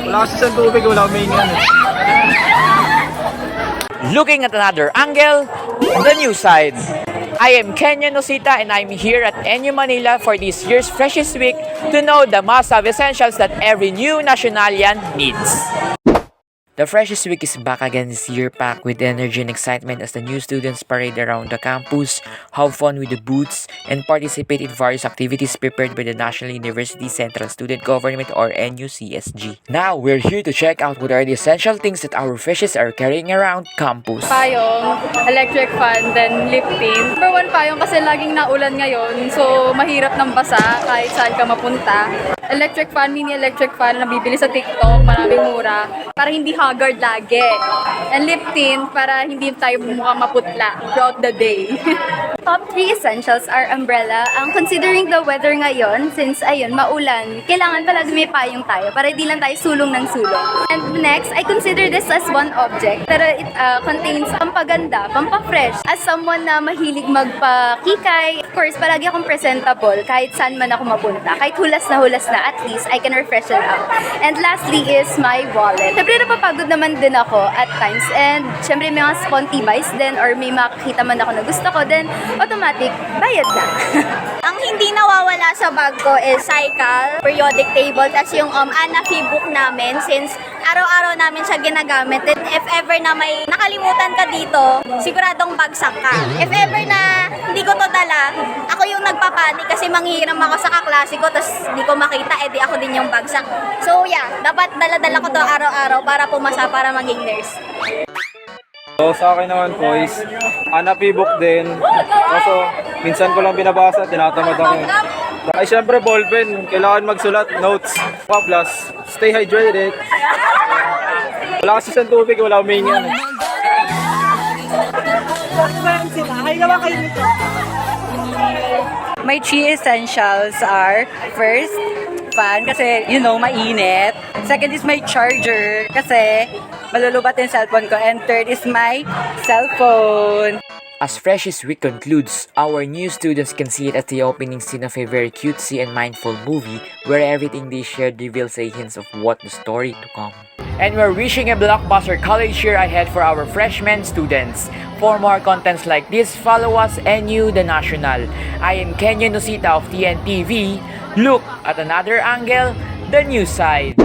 Wala kasi sa tubig, wala main yan. Looking at another angle, the news side. I am Kenyon Nosita and I'm here at NU Manila for this year's Freshest Week to know the must-have essentials that every new Nationalian needs. The Freshest Week is back again this year, packed with energy and excitement as the new students parade around the campus, have fun with the booths, and participate in various activities prepared by the National University Central Student Government or NUCSG. Now, we're here to check out what are the essential things that our freshies are carrying around campus. Payong, electric fan, then lip tint. Number one payong kasi laging naulan ngayon, so mahirap ng basa kahit saan ka mapunta. Electric fan, mini electric fan na nabibili sa TikTok, maraming mura, para hindi haggard lagi. And lip tint, para hindi tayo mukhang maputla throughout the day. Top 3 essentials are umbrella. Considering the weather ngayon, since ayun, maulan, kailangan palagi may payong tayo para di lang tayo sulong ng sulong. And next, I consider this as one object, pero it contains pampaganda, pampafresh. As someone na mahilig magpakikay, of course, palagi akong presentable kahit saan man ako mapunta. Kahit hulas na, at least I can refresh it out. And lastly is my wallet. Siyempre, napapagod naman din ako at times. And siyempre, may mga sponty buys din or may makakita man ako na gusto ko, then automatic, bayad na. Ang hindi nawawala sa bag ko is cycle, periodic table, tas yung Anafi book namin since araw-araw namin siya ginagamit. And if ever na may nakalimutan ka dito, siguradong bagsak ka. If ever na hindi ko to dala, ako yung nagpapanik kasi manghihiram ako sa kaklase ko tas hindi ko makita, edi ako din yung bagsak. So yeah, dapat dala-dala ko to araw-araw para pumasa, para maging nurse. So sa akin naman po is Anapi book din. Kaso minsan ko lang binabasa, tinatamad ako. Ay syempre ballpen, kailangan magsulat, notes. Plus, stay hydrated. Wala kasi sa tubig, wala main yan. My 3 essentials are, first, fan kasi mainit. Second is my charger kasi malulubat yung cellphone ko. And third is my cellphone. As Freshest Week concludes, our new students can see it as the opening scene of a very cutesy and mindful movie where everything they shared reveals a hint of what the story to come. And we're wishing a blockbuster college year ahead for our freshman students. For more contents like this, follow us NU The National. I am Kenyon Nosita of TNTV. Look at another angle, the news side.